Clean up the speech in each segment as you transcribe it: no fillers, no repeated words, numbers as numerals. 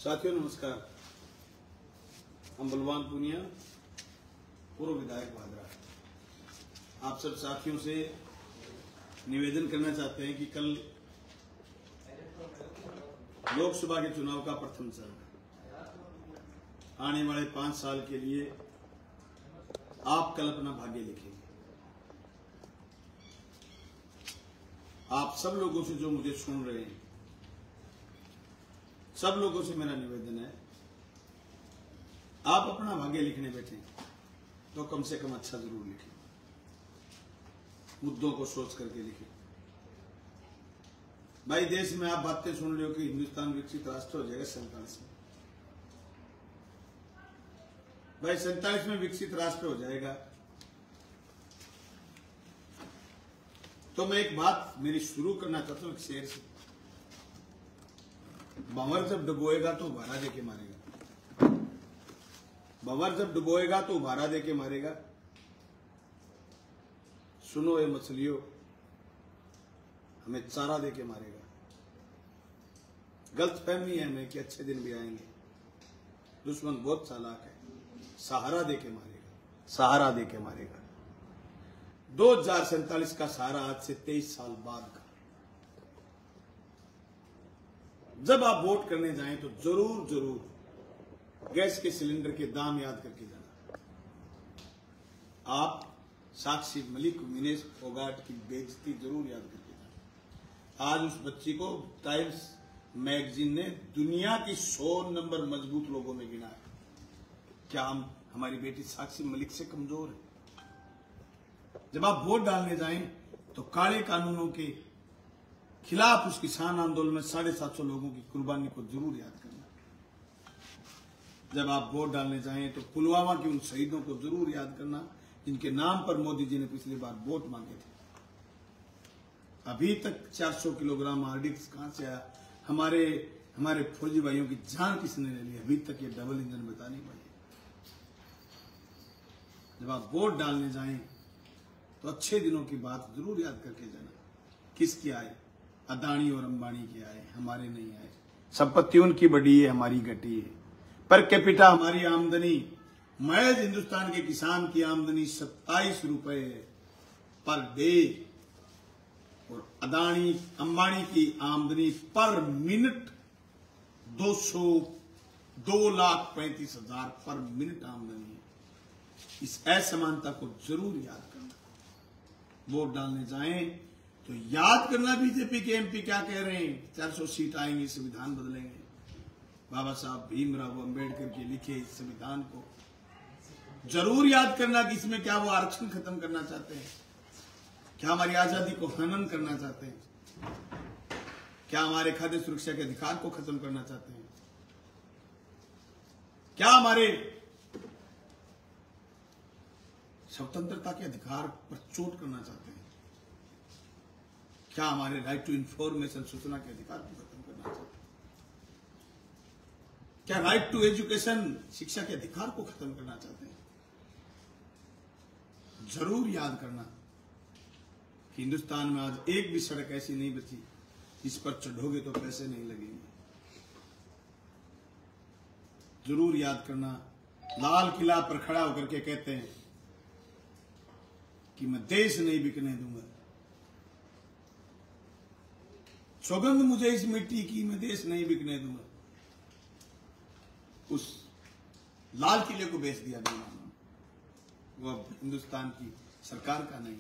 साथियों नमस्कार। हम बलवान पुनिया, पूर्व विधायक भादरा, आप सब साथियों से निवेदन करना चाहते हैं कि कल लोकसभा के चुनाव का प्रथम चरण, आने वाले 5 साल के लिए आप कल अपना भाग्य लिखेंगे। आप सब लोगों से जो मुझे सुन रहे हैं, सब लोगों से मेरा निवेदन है, आप अपना भाग्य लिखने बैठे तो कम से कम अच्छा जरूर लिखें, मुद्दों को सोच करके लिखें। भाई देश में आप बातें सुन रहे हो कि हिंदुस्तान विकसित राष्ट्र हो जाएगा 47 में। भाई 47 में विकसित राष्ट्र हो जाएगा तो मैं एक बात मेरी शुरू करना चाहता हूं एक शेर से। भंवर जब डुबोएगा तो उबारा देके मारेगा, भंवर जब डुबोएगा तो उबारा देके मारेगा। सुनो ये मछलियों, हमें चारा देके मारेगा। गलतफहमी है हमें कि अच्छे दिन भी आएंगे। दुश्मन बहुत चालाक है, सहारा देके मारेगा, सहारा देके मारेगा। 2047 का सहारा आज से 23 साल बाद का। जब आप वोट करने जाएं तो जरूर जरूर गैस के सिलेंडर के दाम याद करके जाना। आप साक्षी मलिक, विनेश फोगाट की बेइज्जती जरूर याद करके जाना। आज उस बच्ची को टाइम्स मैगजीन ने दुनिया की 100 नंबर मजबूत लोगों में गिना है। क्या हमारी बेटी साक्षी मलिक से कमजोर है? जब आप वोट डालने जाएं तो काले कानूनों के खिलाफ उस किसान आंदोलन में 750 लोगों की कुर्बानी को जरूर याद करना। जब आप वोट डालने जाएं तो पुलवामा के उन शहीदों को जरूर याद करना जिनके नाम पर मोदी जी ने पिछली बार वोट मांगे थे। अभी तक 400 किलोग्राम आरडीएक्स कहां से आया? हमारे फौजी भाइयों की जान किसने ले ली? अभी तक ये डबल इंजन बता नहीं पाए। जब आप वोट डालने जाएं तो अच्छे दिनों की बात जरूर याद करके जाना। किसकी आए? अदानी और अंबानी के आए, हमारे नहीं आए। संपत्ति उनकी बढ़ी है, हमारी घटी है। पर कैपिटा हमारी आमदनी, महज हिंदुस्तान के किसान की आमदनी 27 रुपए पर डे और अदानी अंबानी की आमदनी पर मिनट 2,35,000 पर मिनट आमदनी है। इस असमानता को जरूर याद करना। वोट डालने जाएं तो याद करना बीजेपी के एमपी क्या कह रहे हैं। 400 सीट आएंगी, संविधान बदलेंगे। बाबा साहब भीमराव अंबेडकर के लिखे इस संविधान को जरूर याद करना कि इसमें क्या वो आरक्षण खत्म करना चाहते हैं, क्या हमारी आजादी को हनन करना चाहते हैं, क्या हमारे खाद्य सुरक्षा के अधिकार को खत्म करना चाहते हैं, क्या हमारे स्वतंत्रता के अधिकार पर चोट करना चाहते हैं, क्या हमारे राइट टू इंफॉर्मेशन, सूचना के अधिकार को खत्म करना चाहते हैं, क्या राइट टू एजुकेशन, शिक्षा के अधिकार को खत्म करना चाहते हैं। जरूर याद करना कि हिंदुस्तान में आज एक भी सड़क ऐसी नहीं बची जिस पर चढ़ोगे तो पैसे नहीं लगेंगे। जरूर याद करना, लाल किला पर खड़ा होकर के कहते हैं कि मैं देश नहीं बिकने दूंगा। सौगंध मुझे इस मिट्टी की, मैं देश नहीं बिकने दूंगा। उस लाल किले को बेच दिया बेईमानों ने, वो अब हिंदुस्तान की सरकार का नहीं।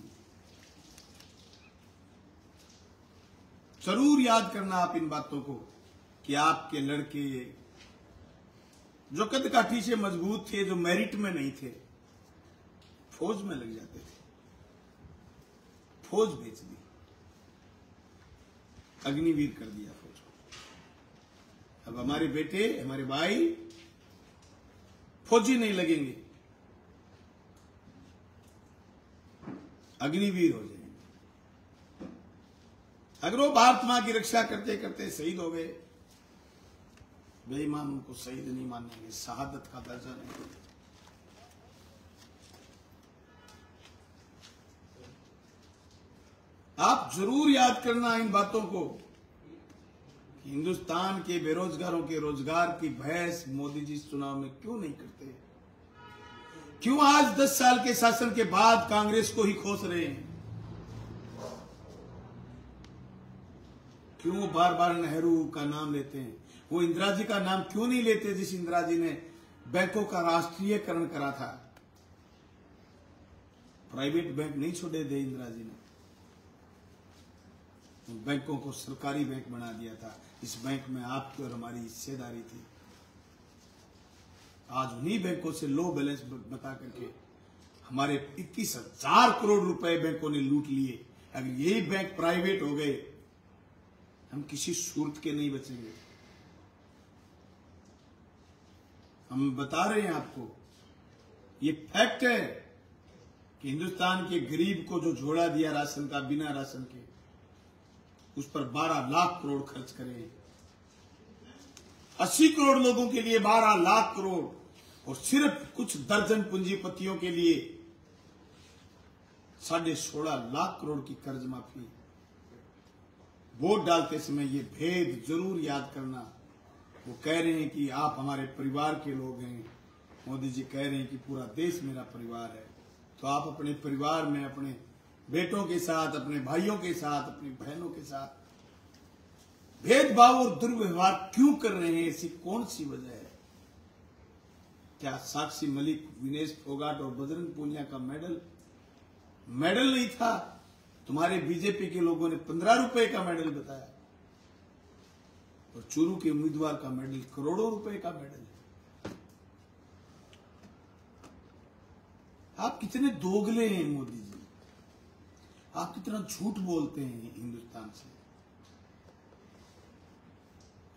जरूर याद करना आप इन बातों को कि आपके लड़के जो कद काठी से मजबूत थे, जो मेरिट में नहीं थे, फौज में लग जाते थे, फौज बेच दी, अग्निवीर कर दिया फौज को। अब हमारे बेटे, हमारे भाई फौजी नहीं लगेंगे, अग्निवीर हो जाएंगे। अगर वो भारत मां की रक्षा करते करते शहीद हो गए, बेईमान उनको शहीद नहीं मानेंगे, शहादत का दर्जा नहीं देंगे। आप जरूर याद करना इन बातों को हिंदुस्तान के बेरोजगारों के रोजगार की बहस मोदी जी इस चुनाव में क्यों नहीं करते? क्यों आज 10 साल के शासन के बाद कांग्रेस को ही खोस रहे हैं? क्यों बार बार नेहरू का नाम लेते हैं? वो इंदिरा जी का नाम क्यों नहीं लेते जिस इंदिरा जी ने बैंकों का राष्ट्रीयकरण करा था? प्राइवेट बैंक नहीं छोड़े थे इंदिरा जी ने, बैंकों को सरकारी बैंक बना दिया था। इस बैंक में आपकी और हमारी हिस्सेदारी थी। आज उन्हीं बैंकों से लो बैलेंस बता करके हमारे 21,000 करोड़ रुपए बैंकों ने लूट लिए। अगर यही बैंक प्राइवेट हो गए, हम किसी सूरत के नहीं बचेंगे। हम बता रहे हैं आपको, ये फैक्ट है कि हिंदुस्तान के गरीब को जो झोला दिया राशन का बिना राशन के, उस पर 12 लाख करोड़ खर्च करें। 80 करोड़ लोगों के लिए 12 लाख करोड़, और सिर्फ कुछ दर्जन पूंजीपतियों के लिए 16.5 लाख करोड़ की कर्ज माफी। वोट डालते समय ये भेद जरूर याद करना। वो कह रहे हैं कि आप हमारे परिवार के लोग हैं, मोदी जी कह रहे हैं कि पूरा देश मेरा परिवार है। तो आप अपने परिवार में अपने बेटों के साथ, अपने भाइयों के साथ, अपनी बहनों के साथ भेदभाव और दुर्व्यवहार क्यों कर रहे हैं? ऐसी कौन सी वजह है? क्या साक्षी मलिक, विनेश फोगाट और बजरंग पूनिया का मेडल नहीं था? तुम्हारे बीजेपी के लोगों ने 15 रुपए का मेडल बताया, और चूरू के उम्मीदवार का मेडल करोड़ों रुपए का मेडल है। आप कितने दोगले हैं मोदी जी, आप कितना झूठ बोलते हैं हिंदुस्तान से।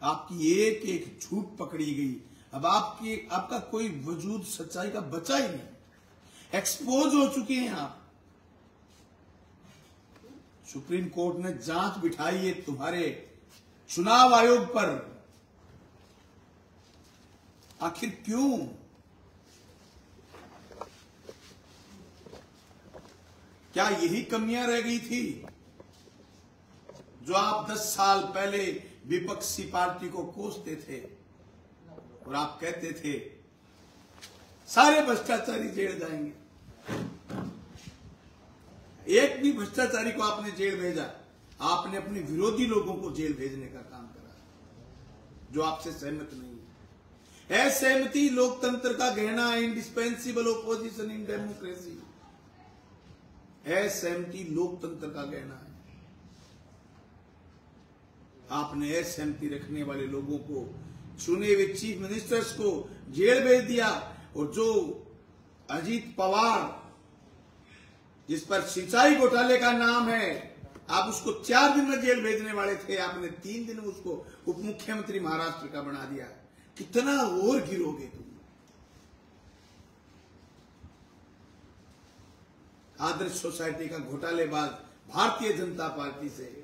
आपकी एक एक झूठ पकड़ी गई। अब आपका कोई वजूद सच्चाई का बचा ही नहीं। एक्सपोज हो चुके हैं आप। सुप्रीम कोर्ट ने जांच बिठाई है तुम्हारे चुनाव आयोग पर। आखिर क्यों? क्या यही कमियां रह गई थी जो आप 10 साल पहले विपक्षी पार्टी को कोसते थे और आप कहते थे सारे भ्रष्टाचारी जेल जाएंगे? एक भी भ्रष्टाचारी को आपने जेल भेजा? आपने अपने विरोधी लोगों को जेल भेजने का काम करा, जो आपसे सहमत नहीं है। असहमति लोकतंत्र का गहना है, इंडिस्पेंसिबल ओपोजिशन इन डेमोक्रेसी। असहमति लोकतंत्र का गहना है। आपने असहमति रखने वाले लोगों को, चुने हुए चीफ मिनिस्टर्स को जेल भेज दिया, और जो अजीत पवार जिस पर सिंचाई घोटाले का नाम है, आप उसको 4 दिन में जेल भेजने वाले थे, आपने 3 दिन में उसको उप मुख्यमंत्री महाराष्ट्र का बना दिया। कितना और गिरोगे तुम? आदर्श सोसाइटी का घोटालेबाज भारतीय जनता पार्टी से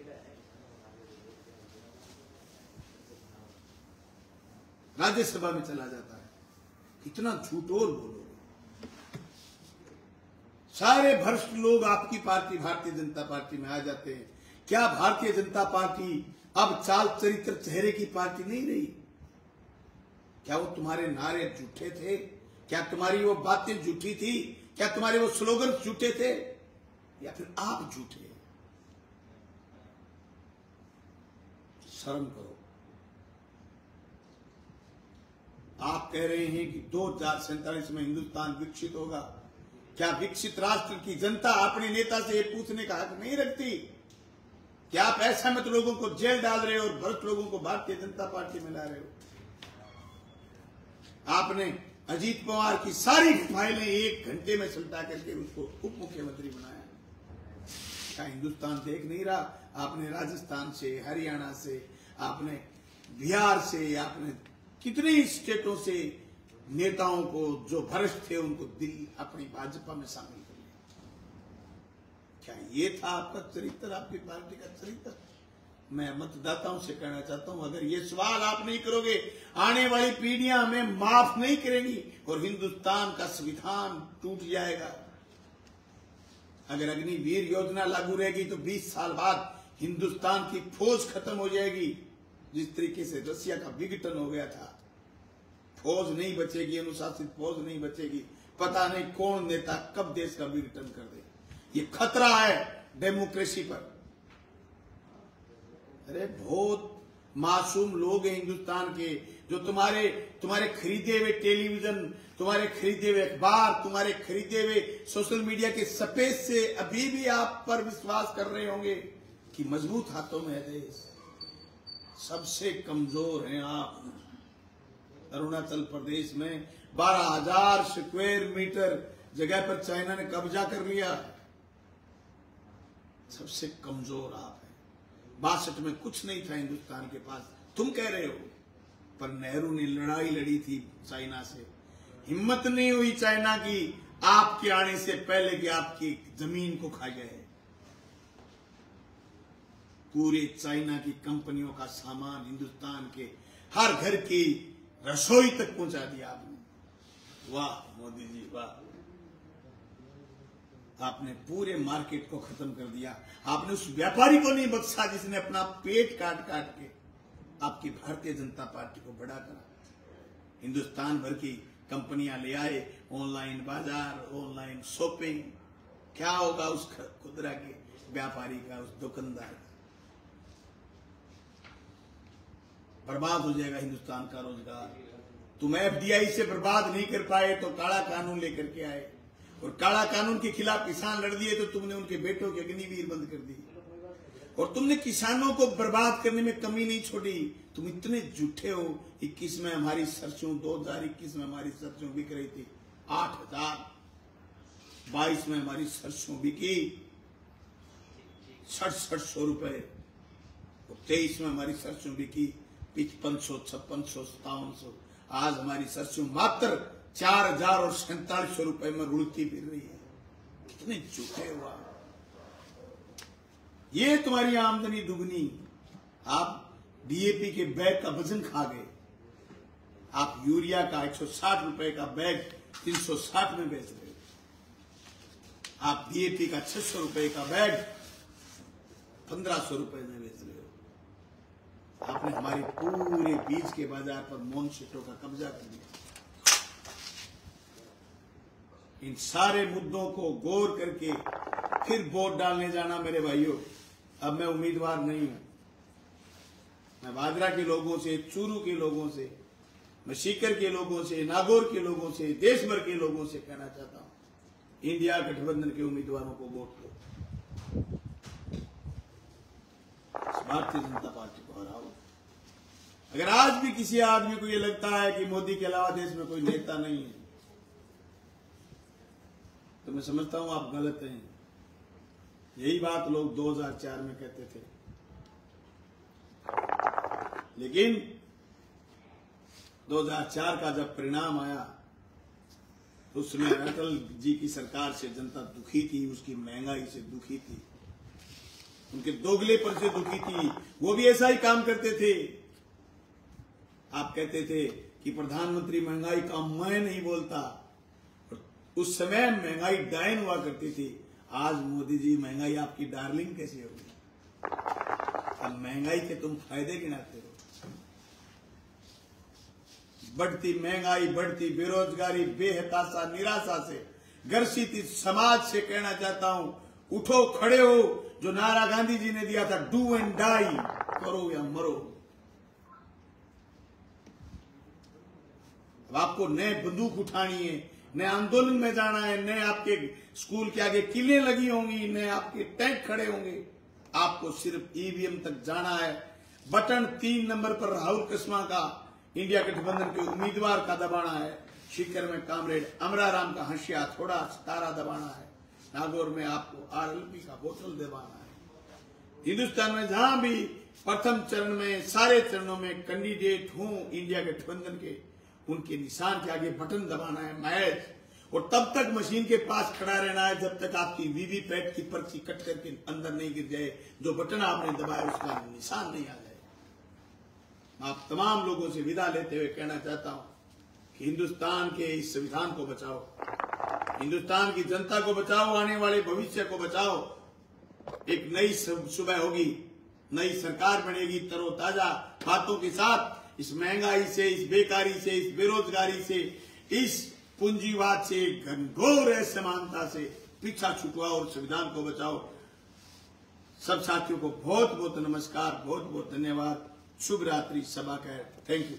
राज्यसभा में चला जाता है। कितना झूठ और बोलोगे? सारे भ्रष्ट लोग आपकी पार्टी भारतीय जनता पार्टी में आ जाते हैं। क्या भारतीय जनता पार्टी अब चाल चरित्र चेहरे की पार्टी नहीं रही? क्या वो तुम्हारे नारे झूठे थे? क्या तुम्हारी वो बातें झूठी थी? क्या तुम्हारे वो स्लोगन झूठे थे? या फिर आप झूठे? शर्म करो। आप कह रहे हैं कि 2047 में हिंदुस्तान विकसित होगा। क्या विकसित राष्ट्र की जनता अपने नेता से ये पूछने का हक नहीं रखती? क्या आप असहमत लोगों को जेल डाल रहे हो और भ्रष्ट लोगों को भारतीय जनता पार्टी में ला रहे हो? आपने अजीत पवार की सारी फाइलें 1 घंटे में सुलटा करके उसको उप मुख्यमंत्री बनाया। क्या हिंदुस्तान देख नहीं रहा? आपने राजस्थान से, हरियाणा से, आपने बिहार से, आपने कितनी स्टेटों से नेताओं को जो भ्रष्ट थे उनको दिल्ली अपनी भाजपा में शामिल कर लिया। क्या ये था आपका चरित्र, आपकी पार्टी का चरित्र? मैं मतदाताओं से कहना चाहता हूं, अगर ये सवाल आप नहीं करोगे, आने वाली पीढ़ियां हमें माफ नहीं करेंगी और हिंदुस्तान का संविधान टूट जाएगा। अगर अग्निवीर योजना लागू रहेगी तो 20 साल बाद हिंदुस्तान की फौज खत्म हो जाएगी। जिस तरीके से रसिया का विघटन हो गया था, फौज नहीं बचेगी, अनुशासित फौज नहीं बचेगी, पता नहीं कौन नेता कब देश का विघटन कर दे। ये खतरा है डेमोक्रेसी पर। अरे बहुत मासूम लोग हैं हिंदुस्तान के, जो तुम्हारे खरीदे हुए टेलीविजन, तुम्हारे खरीदे हुए अखबार, तुम्हारे खरीदे हुए सोशल मीडिया के स्पेस से अभी भी आप पर विश्वास कर रहे होंगे कि मजबूत हाथों में है देश। सबसे कमजोर हैं आप। अरुणाचल प्रदेश में 12,000 स्क्वायर मीटर जगह पर चाइना ने कब्जा कर लिया। सबसे कमजोर आप हैं। 62 में कुछ नहीं था हिंदुस्तान के पास, तुम कह रहे हो, पर नेहरू ने लड़ाई लड़ी थी चाइना से। हिम्मत नहीं हुई चाइना की आपके आने से पहले कि आपकी जमीन को खा जाए। पूरे चाइना की कंपनियों का सामान हिंदुस्तान के हर घर की रसोई तक पहुंचा दिया आपने। वाह मोदी जी वाह, आपने पूरे मार्केट को खत्म कर दिया। आपने उस व्यापारी को नहीं बख्शा जिसने अपना पेट काट काट के आपकी भारतीय जनता पार्टी को बड़ा करा। हिंदुस्तान भर की कंपनियां ले आए, ऑनलाइन बाजार, ऑनलाइन शॉपिंग। क्या होगा उस खुदरा के व्यापारी का, उस दुकानदार का? बर्बाद हो जाएगा हिंदुस्तान का रोजगार। तुम एफडीआई से बर्बाद नहीं कर पाए तो काला कानून लेकर के आए, और काला कानून के खिलाफ किसान लड़ दिए तो तुमने उनके बेटों की अग्निवीर बंद कर दी, और तुमने किसानों को बर्बाद करने में कमी नहीं छोड़ी। तुम इतने झूठे हो। 21 में हमारी सरसों, 2021 में हमारी सरसों बिक रही थी 8,000, 22 में हमारी सरसों बिकी 600 रुपए, और 23 में हमारी सरसों बिकी 5500, 5600, 5700। आज हमारी सरसों मात्र 4,000 और 4700 रुपए में रुड़ती फिर रही है। कितने झूठे हो आप। ये तुम्हारी आमदनी दुगनी। आप डीएपी के बैग का वजन खा गए। आप यूरिया का 160 रुपए का बैग 360 में बेच रहे हो। आप डीएपी का 600 रुपए का बैग 1500 रुपए में बेच रहे हो। आपने हमारे पूरे बीज के बाजार पर मोनसेटो का कब्जा कर दिया। इन सारे मुद्दों को गौर करके फिर वोट डालने जाना मेरे भाइयों। अब मैं उम्मीदवार नहीं हूं। मैं वागरा के लोगों से, चूरू के लोगों से, मैं सीकर के लोगों से, नागौर के लोगों से, देश भर के लोगों से कहना चाहता हूं, इंडिया गठबंधन के उम्मीदवारों को वोट दो। भारतीय जनता पार्टी को हराओ। अगर आज भी किसी आदमी को यह लगता है कि मोदी के अलावा देश में कोई नेता नहीं है, तो मैं समझता हूं आप गलत हैं। यही बात लोग 2004 में कहते थे, लेकिन 2004 का जब परिणाम आया तो उसमें अटल जी की सरकार से जनता दुखी थी, उसकी महंगाई से दुखी थी, उनके दोगलेपन से दुखी थी। वो भी ऐसा ही काम करते थे। आप कहते थे कि प्रधानमंत्री महंगाई का मैं नहीं बोलता, उस समय महंगाई डायन हुआ करती थी। आज मोदी जी महंगाई आपकी डार्लिंग कैसी होगी? अब महंगाई के तुम फायदे गिनाते हो। बढ़ती महंगाई, बढ़ती बेरोजगारी, बेहताशा, निराशा से ग्रसित इस समाज से कहना चाहता हूं, उठो, खड़े हो। जो नारा गांधी जी ने दिया था, डू एंड डाई, करो या मरो। अब आपको नए बंदूक उठानी है, नए आंदोलन में जाना है, नए आपके स्कूल के आगे किलें लगी होंगी, नए आपके टैंक खड़े होंगे। आपको सिर्फ ईवीएम तक जाना है। बटन 3 नंबर पर राहुल कस्मा का, इंडिया गठबंधन के उम्मीदवार का दबाना है। सीकर में कामरेड अमराराम का हंसिया थोड़ा सितारा दबाना है। नागौर में आपको आरएलपी का बोतल दबाना है। हिंदुस्तान में जहां भी प्रथम चरण में, सारे चरणों में कैंडिडेट हों इंडिया गठबंधन के, उनके निशान के आगे बटन दबाना है मैच। और तब तक मशीन के पास खड़ा रहना है जब तक आपकी वीवीपैट की पर्ची कट करके अंदर नहीं गिर जाए, जो बटन आपने दबाया उसका निशान नहीं आ जाए। आप तमाम लोगों से विदा लेते हुए कहना चाहता हूं कि हिंदुस्तान के इस संविधान को बचाओ, हिंदुस्तान की जनता को बचाओ, आने वाले भविष्य को बचाओ। एक नई सुबह होगी, नई सरकार बनेगी तरोताजा बातों के साथ। इस महंगाई से, इस बेकारी से, इस बेरोजगारी से, इस पूंजीवाद से, घनघोर असमानता से पीछा छुटवाओ और संविधान को बचाओ। सब साथियों को बहुत बहुत नमस्कार, बहुत बहुत धन्यवाद। शुभ रात्रि। सभा का थैंक यू।